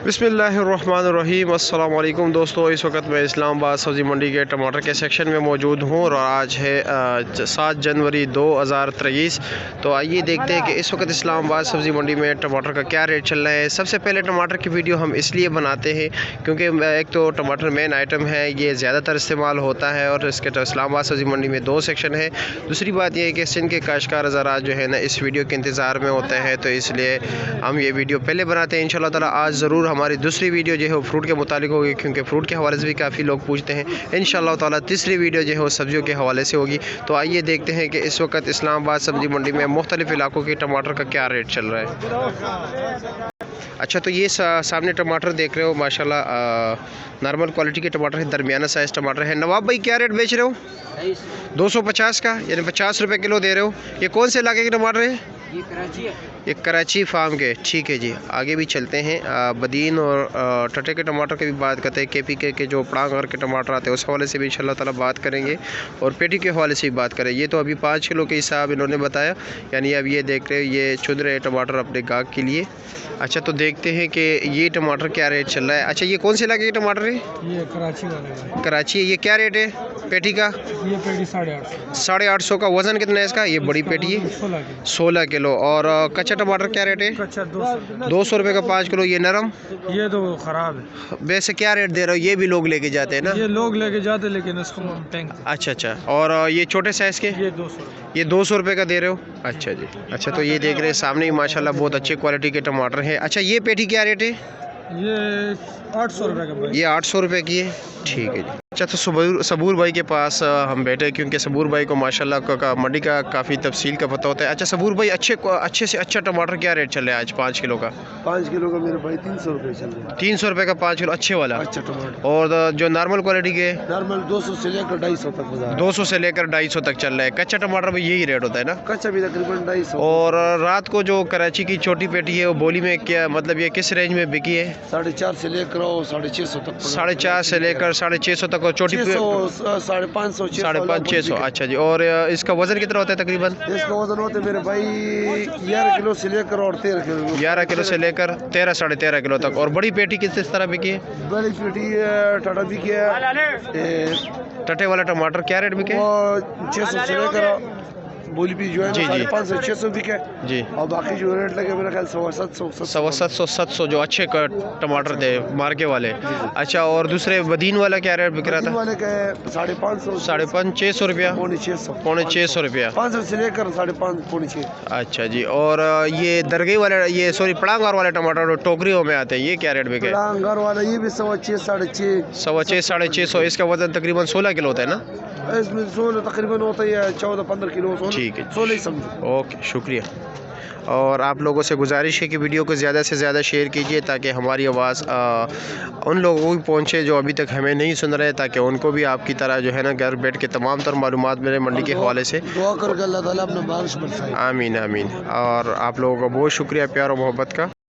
बिस्मिल्लाहिर्रहमानिर्रहीम। अस्सलाम वालेकुम दोस्तों, इस वक्त मैं इस्लामाबाद सब्ज़ी मंडी के टमाटर के सेक्शन में मौजूद हूँ और आज है 7 जनवरी 2023। तो आइए देखते हैं कि इस वक्त इस्लामाबाद सब्ज़ी मंडी में टमाटर का क्या रेट चल रहा है। सबसे पहले टमाटर की वीडियो हम इसलिए बनाते हैं क्योंकि एक तो टमाटर मेन आइटम है, ये ज़्यादातर इस्तेमाल होता है और इसके इस्लामाबाद सब्ज़ी मंडी में 2 सेक्शन है। दूसरी बात यह है कि सिंध के काश्तकार ज़रा जो है ना इस वीडियो के इंतज़ार में होते हैं, तो इसलिए हम ये वीडियो पहले बनाते हैं। इंशाअल्लाह ताला आज ज़रूर हमारी दूसरी वीडियो जो है वो फ्रूट के मुतालिक होगी, क्योंकि फ्रूट के हवाले से भी काफ़ी लोग पूछते हैं। इंशाअल्लाह ताला तीसरी वीडियो जो है वो सब्जियों के हवाले से होगी। तो आइए देखते हैं कि इस वक्त इस्लामाबाद सब्ज़ी मंडी में मुख्तलिफ़ इलाकों के टमाटर का क्या रेट चल रहा है। अच्छा, तो ये सामने टमाटर देख रहे हो, माशाल्लाह नॉर्मल क्वालिटी के टमाटर है, दरमियाना साइज़ टमाटर है। नवाब भाई क्या रेट बेच रहे हो? 250 का, यानी 50 रुपये किलो दे रहे हो। ये कौन से इलाके के टमाटर है? ये कराची है। ये कराची फार्म के, ठीक है जी। आगे भी चलते हैं, बदीन और टटे के टमाटर की भी बात करते हैं। KPK के जो पड़ांगर के टमाटर आते हैं उस हवाले से भी इंशाल्लाह ताला बात करेंगे और पेटी के हवाले से भी बात करें। ये तो अभी 5 किलो के हिसाब इन्होंने बताया, यानी अब ये देख रहे हो ये चुन रहे टमाटर अपने गाहक के लिए। अच्छा, तो देखते हैं कि ये टमाटर क्या रेट चल रहा है। अच्छा, ये कौन से इलाके के टमाटर है? ये कराची वाला है। कराची है। ये क्या रेट है पेटी का? ये पेटी 850। 850 का। वज़न कितना है इसका? ये बड़ी पेटी है 16 किलो। और कच्चा टमाटर क्या रेट है? कच्चा 200 रुपये का 5 किलो। ये नरम? ये तो ख़राब है। वैसे क्या रेट दे रहे हो? ये भी लोग लेके जाते हैं ना? ये लोग लेके जाते, लेकिन इसको हम फेंक। अच्छा अच्छा। और ये छोटे साइज़ के? ये 200। ये 200 रुपये का दे रहे हो? अच्छा जी। अच्छा, तो ये देख रहे हैं सामने ही माशाल्लाह बहुत अच्छे क्वालिटी के टमाटर हैं। अच्छा, ये पेटी क्या रेट है? ये 800 रुपये का। ये 800 रुपये की है, ठीक है जी। अच्छा, तो सबूर भाई के पास हम बैठे, क्योंकि सबूर भाई को माशाल्लाह का मंडी का काफ़ी तफसील का पता होता है। अच्छा सबूर भाई, अच्छे से अच्छा टमाटर क्या रेट चल रहा है आज 5 किलो का? 5 किलो का मेरे भाई 300 रुपये चल रहा है। 300 रुपये का 5 किलो अच्छे वाला? अच्छा टमाटर। और जो नॉर्मल क्वालिटी के? नॉर्मल 200 से लेकर 250 तक। 200 से लेकर 250 तक चल रहा है। कच्चा टमाटर में यही रेट होता है ना? कच्चा भी तकरीबन 250। और रात को जो कराची की छोटी पेटी है वो बोली में क्या मतलब ये किस रेंज में बिकी है? 450 से लेकर 650 तक। 450 से लेकर 650 तक। और छोटी 550 650। अच्छा जी। और इसका वज़न कितना होता है तकरीबन? इसका वजन होता है मेरे भाई 11 किलो से लेकर और 13 किलो। 11 किलो से लेकर 13 साढ़े 13 किलो तक। और बड़ी पेटी किस तरह बिकी है? बड़ी पेटी टाटा बिकी है। टटे वाला टमाटर क्या रेट बिके? 600 से लेकर बोली भी जो है जी जी 500 600 बिके जी। और बाकी जो रेट लगे मेरा ख्याल 700 700 जो अच्छे टमाटर थे मार्के वाले। अच्छा, और दूसरे बदीन वाला क्या रेट बिक रहा था? वाले का 550 650 रुपया, पौने 600 रुपया। 500 से लेकर 550 पौने 600। अच्छा जी। और ये दरगई वाले, ये सॉरी पड़ांगार वाले टमाटर टोकरियों में आते हैं, ये क्या रेट बिके? पड़ांगार वाला ये भी 6.5 6.5 6.5 650। इसका वजन तकरीबन 16 किलो होता है ना? इसमें 16 तकरीबन होता है, 14-15 किलो। ठीक है, 16 ही समझो। ओके, शुक्रिया। और आप लोगों से गुजारिश है कि वीडियो को ज़्यादा से ज़्यादा शेयर कीजिए ताकि हमारी आवाज़ उन लोगों को भी पहुँचे जो अभी तक हमें नहीं सुन रहे, ताकि उनको भी आपकी तरह जो है ना घर बैठ के तमाम तर मालूमात मेरे मंडी के हवाले से। दुआ करके अल्लाह ताला अपना बारिश बरसाए। आमीन आमीन। और आप लोगों का बहुत शुक्रिया प्यार और मोहब्बत का।